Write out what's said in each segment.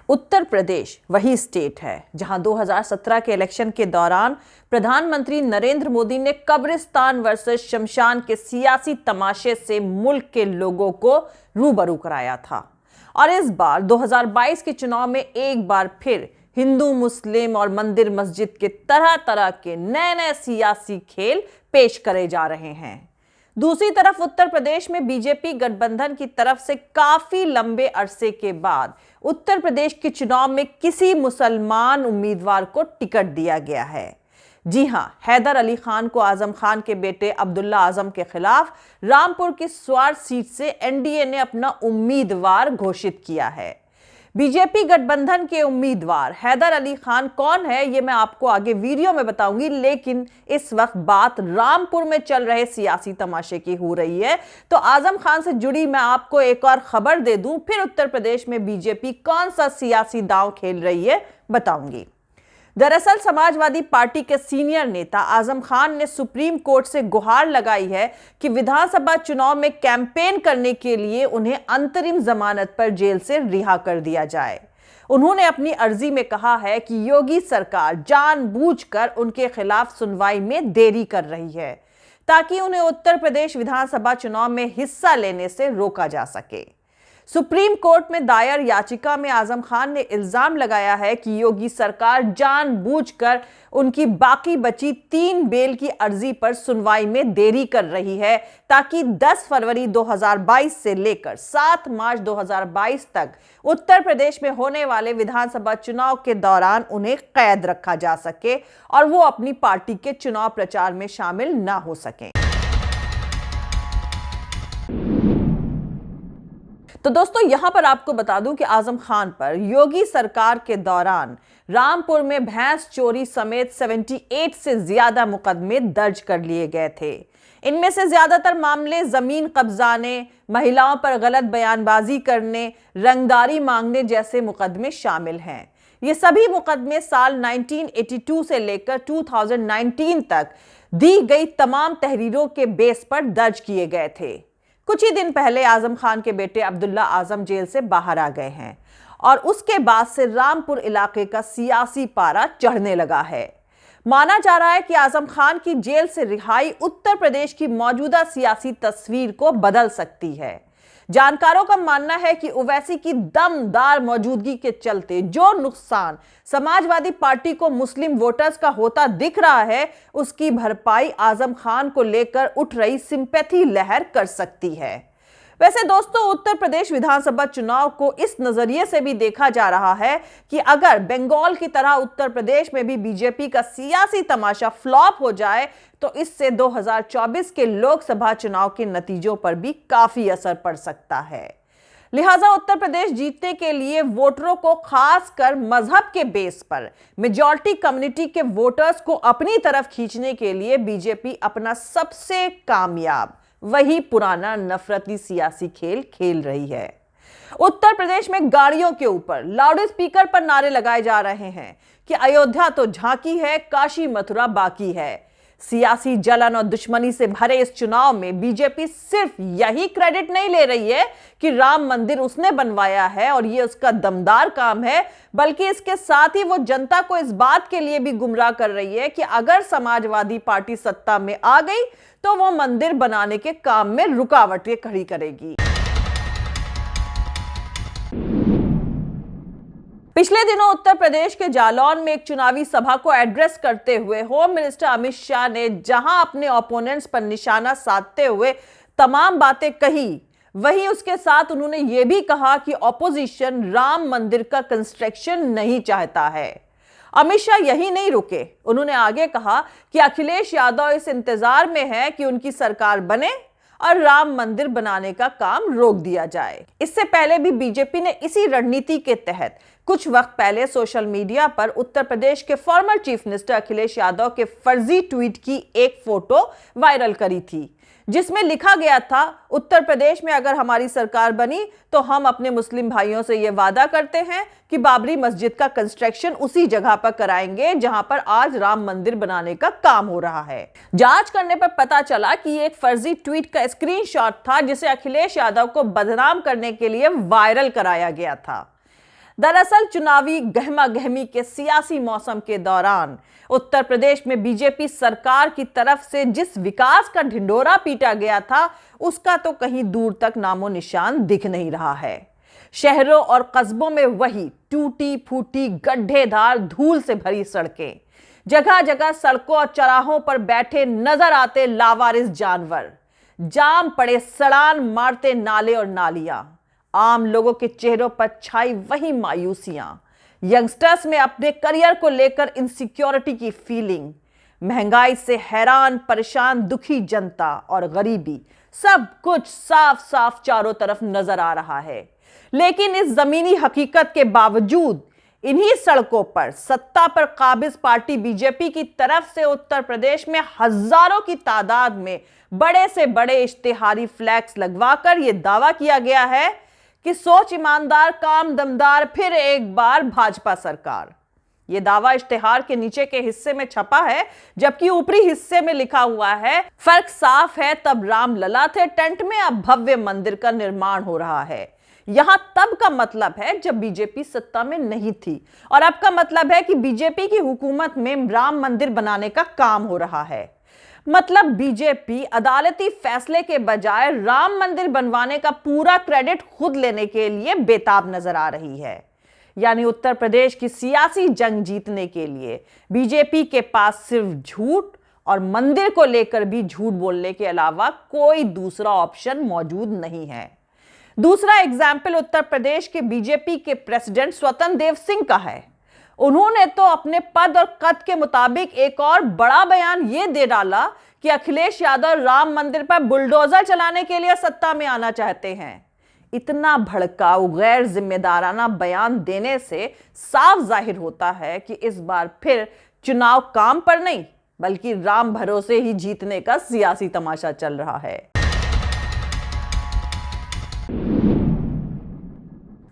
उत्तर प्रदेश वही स्टेट है जहां 2017 के इलेक्शन के दौरान प्रधानमंत्री नरेंद्र मोदी ने कब्रिस्तान वर्सेस शमशान के सियासी तमाशे से मुल्क के लोगों को रूबरू कराया था। और इस बार 2022 के चुनाव में एक बार फिर हिंदू, मुस्लिम और मंदिर मस्जिद के तरह तरह के नए नए सियासी खेल पेश करे जा रहे हैं। दूसरी तरफ उत्तर प्रदेश में बीजेपी गठबंधन की तरफ से काफी लंबे अरसे के बाद उत्तर प्रदेश के चुनाव में किसी मुसलमान उम्मीदवार को टिकट दिया गया है। जी हां, हैदर अली खान को आजम खान के बेटे अब्दुल्ला आजम के खिलाफ रामपुर की स्वार सीट से एनडीए ने अपना उम्मीदवार घोषित किया है। बीजेपी गठबंधन के उम्मीदवार हैदर अली खान कौन है ये मैं आपको आगे वीडियो में बताऊंगी, लेकिन इस वक्त बात रामपुर में चल रहे सियासी तमाशे की हो रही है। तो आजम खान से जुड़ी मैं आपको एक और खबर दे दूं, फिर उत्तर प्रदेश में बीजेपी कौन सा सियासी दांव खेल रही है बताऊंगी। दरअसल समाजवादी पार्टी के सीनियर नेता आजम खान ने सुप्रीम कोर्ट से गुहार लगाई है कि विधानसभा चुनाव में कैंपेन करने के लिए उन्हें अंतरिम जमानत पर जेल से रिहा कर दिया जाए। उन्होंने अपनी अर्जी में कहा है कि योगी सरकार जानबूझकर उनके खिलाफ सुनवाई में देरी कर रही है ताकि उन्हें उत्तर प्रदेश विधानसभा चुनाव में हिस्सा लेने से रोका जा सके। सुप्रीम कोर्ट में दायर याचिका में आजम खान ने इल्जाम लगाया है कि योगी सरकार जानबूझकर उनकी बाकी बची 3 बेल की अर्जी पर सुनवाई में देरी कर रही है ताकि 10 फरवरी 2022 से लेकर 7 मार्च 2022 तक उत्तर प्रदेश में होने वाले विधानसभा चुनाव के दौरान उन्हें कैद रखा जा सके और वो अपनी पार्टी के चुनाव प्रचार में शामिल ना हो सकें। तो दोस्तों यहां पर आपको बता दूं कि आजम खान पर योगी सरकार के दौरान रामपुर में भैंस चोरी समेत 78 से ज्यादा मुकदमे दर्ज कर लिए गए थे। इनमें से ज्यादातर मामले जमीन कब्जाने, महिलाओं पर गलत बयानबाजी करने, रंगदारी मांगने जैसे मुकदमे शामिल हैं। ये सभी मुकदमे साल 1982 से लेकर 2019 तक दी गई तमाम तहरीरों के बेस पर दर्ज किए गए थे। कुछ ही दिन पहले आजम खान के बेटे अब्दुल्ला आजम जेल से बाहर आ गए हैं और उसके बाद से रामपुर इलाके का सियासी पारा चढ़ने लगा है। माना जा रहा है कि आजम खान की जेल से रिहाई उत्तर प्रदेश की मौजूदा सियासी तस्वीर को बदल सकती है। जानकारों का मानना है कि ओवैसी की दमदार मौजूदगी के चलते जो नुकसान समाजवादी पार्टी को मुस्लिम वोटर्स का होता दिख रहा है, उसकी भरपाई आजम खान को लेकर उठ रही सिंपैथी लहर कर सकती है। वैसे दोस्तों, उत्तर प्रदेश विधानसभा चुनाव को इस नजरिए से भी देखा जा रहा है कि अगर बंगाल की तरह उत्तर प्रदेश में भी बीजेपी का सियासी तमाशा फ्लॉप हो जाए तो इससे 2024 के लोकसभा चुनाव के नतीजों पर भी काफी असर पड़ सकता है। लिहाजा उत्तर प्रदेश जीतने के लिए वोटरों को खासकर मजहब के बेस पर मेजॉरिटी कम्युनिटी के वोटर्स को अपनी तरफ खींचने के लिए बीजेपी अपना सबसे कामयाब वही पुराना नफरती सियासी खेल खेल रही है। उत्तर प्रदेश में गाड़ियों के ऊपर लाउड स्पीकर पर नारे लगाए जा रहे हैं कि अयोध्या तो झांकी है, काशी मथुरा बाकी है। सियासी जलन और दुश्मनी से भरे इस चुनाव में बीजेपी सिर्फ यही क्रेडिट नहीं ले रही है कि राम मंदिर उसने बनवाया है और यह उसका दमदार काम है, बल्कि इसके साथ ही वो जनता को इस बात के लिए भी गुमराह कर रही है कि अगर समाजवादी पार्टी सत्ता में आ गई तो वो मंदिर बनाने के काम में रुकावटें खड़ी करेगी। पिछले दिनों उत्तर प्रदेश के जालौन में एक चुनावी सभा को एड्रेस करते हुए होम मिनिस्टर अमित शाह ने जहां अपने ओपोनेंट्स पर निशाना साधते हुए तमाम बातें कही, वहीं उसके साथ उन्होंने यह भी कहा कि ऑपोजिशन राम मंदिर का कंस्ट्रक्शन नहीं चाहता है। अमित शाह यही नहीं रुके, उन्होंने आगे कहा कि अखिलेश यादव इस इंतजार में है कि उनकी सरकार बने और राम मंदिर बनाने का काम रोक दिया जाए। इससे पहले भी बीजेपी ने इसी रणनीति के तहत कुछ वक्त पहले सोशल मीडिया पर उत्तर प्रदेश के former chief minister Akhilesh Yadav के फर्जी ट्वीट की एक फोटो वायरल करी थी, जिसमें लिखा गया था, उत्तर प्रदेश में अगर हमारी सरकार बनी तो हम अपने मुस्लिम भाइयों से यह वादा करते हैं कि बाबरी मस्जिद का कंस्ट्रक्शन उसी जगह पर कराएंगे जहां पर आज राम मंदिर बनाने का काम हो रहा है। जांच करने पर पता चला कि ये एक फर्जी ट्वीट का स्क्रीनशॉट था जिसे अखिलेश यादव को बदनाम करने के लिए वायरल कराया गया था। दरअसल चुनावी गहमा-गहमी के सियासी मौसम के दौरान उत्तर प्रदेश में बीजेपी सरकार की तरफ से जिस विकास का ढिंढोरा पीटा गया था, उसका तो कहीं दूर तक नामो निशान दिख नहीं रहा है। शहरों और कस्बों में वही टूटी फूटी गड्ढेदार धूल से भरी सड़कें, जगह जगह सड़कों और चौराहों पर बैठे नजर आते लावारिस जानवर, जाम पड़े सड़ान मारते नाले और नालियां, आम लोगों के चेहरों पर छाई वही मायूसियां, यंगस्टर्स में अपने करियर को लेकर इनसिक्योरिटी की फीलिंग, महंगाई से हैरान परेशान दुखी जनता और गरीबी, सब कुछ साफ साफ चारों तरफ नजर आ रहा है। लेकिन इस जमीनी हकीकत के बावजूद इन्हीं सड़कों पर सत्ता पर काबिज पार्टी बीजेपी की तरफ से उत्तर प्रदेश में हजारों की तादाद में बड़े से बड़े इश्तिहारी फ्लैक्स लगवाकर यह दावा किया गया है कि सोच ईमानदार काम दमदार फिर एक बार भाजपा सरकार। यह दावा इश्तिहार के नीचे के हिस्से में छपा है, जबकि ऊपरी हिस्से में लिखा हुआ है, फर्क साफ है तब राम लला थे टेंट में, अब भव्य मंदिर का निर्माण हो रहा है। यहां तब का मतलब है जब बीजेपी सत्ता में नहीं थी, और अब का मतलब है कि बीजेपी की हुकूमत में राम मंदिर बनाने का काम हो रहा है। मतलब बीजेपी अदालती फैसले के बजाय राम मंदिर बनवाने का पूरा क्रेडिट खुद लेने के लिए बेताब नजर आ रही है। यानी उत्तर प्रदेश की सियासी जंग जीतने के लिए बीजेपी के पास सिर्फ झूठ और मंदिर को लेकर भी झूठ बोलने के अलावा कोई दूसरा ऑप्शन मौजूद नहीं है। दूसरा एग्जाम्पल उत्तर प्रदेश के बीजेपी के प्रेसिडेंट स्वतंत्र देव सिंह का है। उन्होंने तो अपने पद और कद के मुताबिक एक और बड़ा बयान यह दे डाला कि अखिलेश यादव राम मंदिर पर बुलडोजर चलाने के लिए सत्ता में आना चाहते हैं। इतना भड़काऊ गैर जिम्मेदाराना बयान देने से साफ जाहिर होता है कि इस बार फिर चुनाव काम पर नहीं बल्कि राम भरोसे ही जीतने का सियासी तमाशा चल रहा है।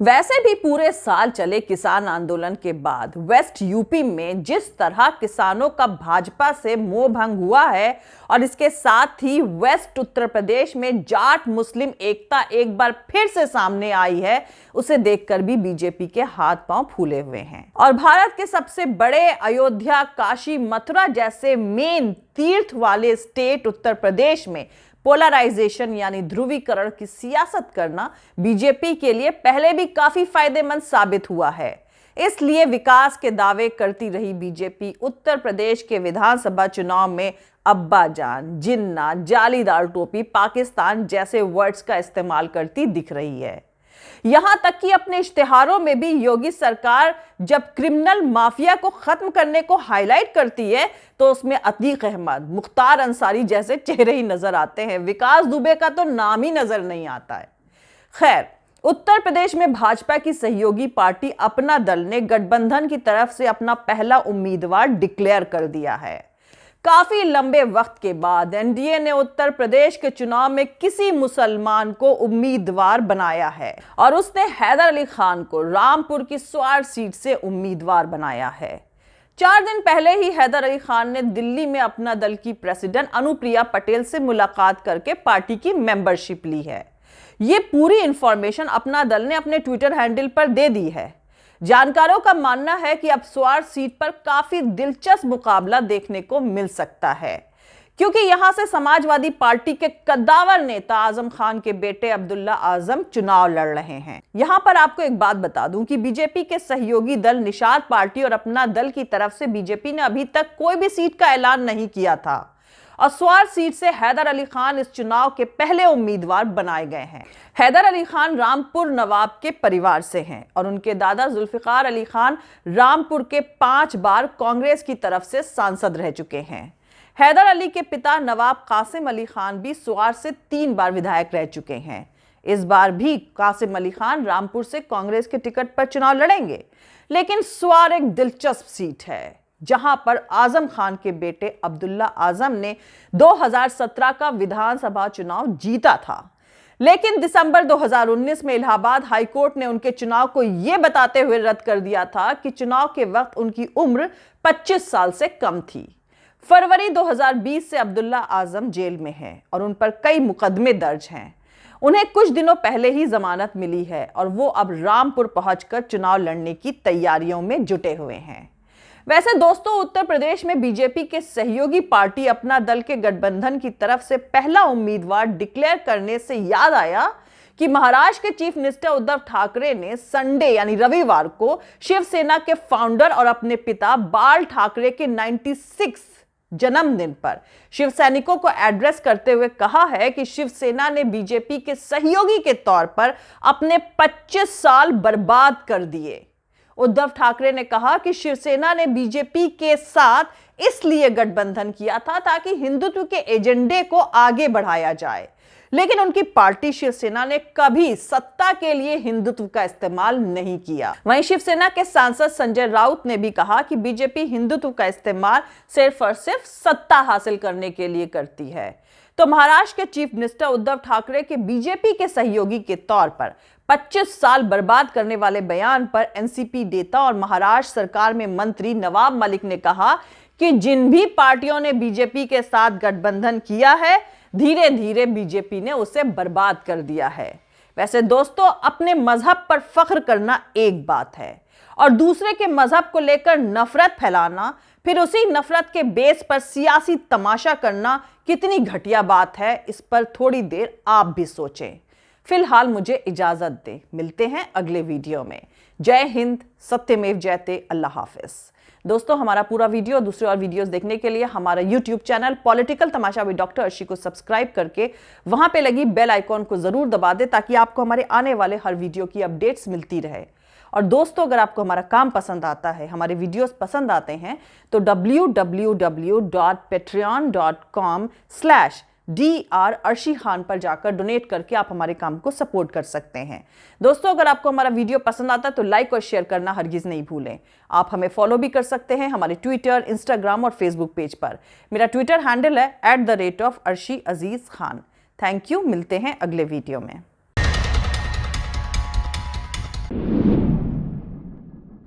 वैसे भी पूरे साल चले किसान आंदोलन के बाद वेस्ट यूपी में जिस तरह किसानों का भाजपा से मोह भंग हुआ है, और इसके साथ ही वेस्ट उत्तर प्रदेश में जाट मुस्लिम एकता एक बार फिर से सामने आई है, उसे देखकर भी बीजेपी के हाथ पांव फूले हुए हैं। और भारत के सबसे बड़े अयोध्या, काशी, मथुरा जैसे मेन तीर्थ वाले स्टेट उत्तर प्रदेश में पोलराइजेशन यानी ध्रुवीकरण की सियासत करना बीजेपी के लिए पहले भी काफी फायदेमंद साबित हुआ है। इसलिए विकास के दावे करती रही बीजेपी उत्तर प्रदेश के विधानसभा चुनाव में अब्बा जान, जिन्ना, जालीदार टोपी, पाकिस्तान जैसे वर्ड्स का इस्तेमाल करती दिख रही है। यहां तक कि अपने इश्तिहारों में भी योगी सरकार जब क्रिमिनल माफिया को खत्म करने को हाईलाइट करती है तो उसमें अतीक अहमद, मुख्तार अंसारी जैसे चेहरे ही नजर आते हैं। विकास दुबे का तो नाम ही नजर नहीं आता है। खैर, उत्तर प्रदेश में भाजपा की सहयोगी पार्टी अपना दल ने गठबंधन की तरफ से अपना पहला उम्मीदवार डिक्लेयर कर दिया है। काफी लंबे वक्त के बाद एनडीए ने उत्तर प्रदेश के चुनाव में किसी मुसलमान को उम्मीदवार बनाया है, और उसने हैदर अली खान को रामपुर की स्वार सीट से उम्मीदवार बनाया है। 4 दिन पहले ही हैदर अली खान ने दिल्ली में अपना दल की प्रेसिडेंट अनुप्रिया पटेल से मुलाकात करके पार्टी की मेंबरशिप ली है। ये पूरी इंफॉर्मेशन अपना दल ने अपने ट्विटर हैंडल पर दे दी है। जानकारों का मानना है कि अब स्वार सीट पर काफी दिलचस्प मुकाबला देखने को मिल सकता है, क्योंकि यहां से समाजवादी पार्टी के कद्दावर नेता आजम खान के बेटे अब्दुल्ला आजम चुनाव लड़ रहे हैं। यहां पर आपको एक बात बता दूं कि बीजेपी के सहयोगी दल निषाद पार्टी और अपना दल की तरफ से बीजेपी ने अभी तक कोई भी सीट का ऐलान नहीं किया था, और स्वार सीट से हैदर अली खान इस चुनाव के पहले उम्मीदवार बनाए गए हैं। हैदर अली खान रामपुर नवाब के परिवार से हैं, और उनके दादा जुल्फिकार अली खान रामपुर के 5 बार कांग्रेस की तरफ से सांसद रह चुके हैं। हैदर अली के पिता नवाब कासिम अली खान भी स्वार से 3 बार विधायक रह चुके हैं। इस बार भी कासिम अली खान रामपुर से कांग्रेस के टिकट पर चुनाव लड़ेंगे। लेकिन स्वार एक दिलचस्प सीट है, जहां पर आजम खान के बेटे अब्दुल्ला आजम ने 2017 का विधानसभा चुनाव जीता था, लेकिन दिसंबर 2019 में इलाहाबाद हाईकोर्ट ने उनके चुनाव को यह बताते हुए रद्द कर दिया था कि चुनाव के वक्त उनकी उम्र 25 साल से कम थी। फरवरी 2020 से अब्दुल्ला आजम जेल में हैं और उन पर कई मुकदमे दर्ज हैं। उन्हें कुछ दिनों पहले ही जमानत मिली है और वो अब रामपुर पहुंचकर चुनाव लड़ने की तैयारियों में जुटे हुए हैं। वैसे दोस्तों, उत्तर प्रदेश में बीजेपी के सहयोगी पार्टी अपना दल के गठबंधन की तरफ से पहला उम्मीदवार डिक्लेयर करने से याद आया कि महाराष्ट्र के चीफ मिनिस्टर उद्धव ठाकरे ने संडे यानी रविवार को शिवसेना के फाउंडर और अपने पिता बाल ठाकरे के 96 जन्मदिन पर शिव सैनिकों को एड्रेस करते हुए कहा है कि शिवसेना ने बीजेपी के सहयोगी के तौर पर अपने 25 साल बर्बाद कर दिए। उद्धव ठाकरे ने कहा कि शिवसेना ने बीजेपी के साथ इसलिए गठबंधन किया था ताकि हिंदुत्व के एजेंडे को आगे बढ़ाया जाए, लेकिन उनकी पार्टी शिवसेना ने कभी सत्ता के लिए हिंदुत्व का इस्तेमाल नहीं किया। वहीं शिवसेना के सांसद संजय राउत ने भी कहा कि बीजेपी हिंदुत्व का इस्तेमाल सिर्फ और सिर्फ सत्ता हासिल करने के लिए करती है। तो महाराष्ट्र के चीफ मिनिस्टर उद्धव ठाकरे के बीजेपी के सहयोगी के तौर पर 25 साल बर्बाद करने वाले बयान पर एनसीपी नेता और महाराष्ट्र सरकार में मंत्री नवाब मलिक ने कहा कि जिन भी पार्टियों ने बीजेपी के साथ गठबंधन किया है, धीरे धीरे बीजेपी ने उसे बर्बाद कर दिया है। वैसे दोस्तों, अपने मजहब पर फख्र करना एक बात है और दूसरे के मजहब को लेकर नफरत फैलाना, फिर उसी नफरत के बेस पर सियासी तमाशा करना कितनी घटिया बात है, इस पर थोड़ी देर आप भी सोचें। फिलहाल मुझे इजाजत दें, मिलते हैं अगले वीडियो में। जय हिंद, सत्यमेव जयते, अल्लाह हाफिज। दोस्तों, हमारा पूरा वीडियो दूसरे और वीडियोस देखने के लिए हमारा YouTube channel political Tamasha with doctor Arshi को सब्सक्राइब करके वहां पे लगी बेल आइकॉन को जरूर दबा दें ताकि आपको हमारे आने वाले हर वीडियो की अपडेट्स मिलती रहे। और दोस्तों, अगर आपको हमारा काम पसंद आता है, हमारे वीडियोस पसंद आते हैं, तो www.patreon.com/Dr अर्शी खान पर जाकर डोनेट करके आप हमारे काम को सपोर्ट कर सकते हैं। दोस्तों, अगर आपको हमारा वीडियो पसंद आता है तो लाइक और शेयर करना हरगिज नहीं भूलें। आप हमें फॉलो भी कर सकते हैं हमारे ट्विटर, इंस्टाग्राम और फेसबुक पेज पर। मेरा ट्विटर हैंडल है @arshi aziz khan। Thank you, मिलते हैं अगले वीडियो में।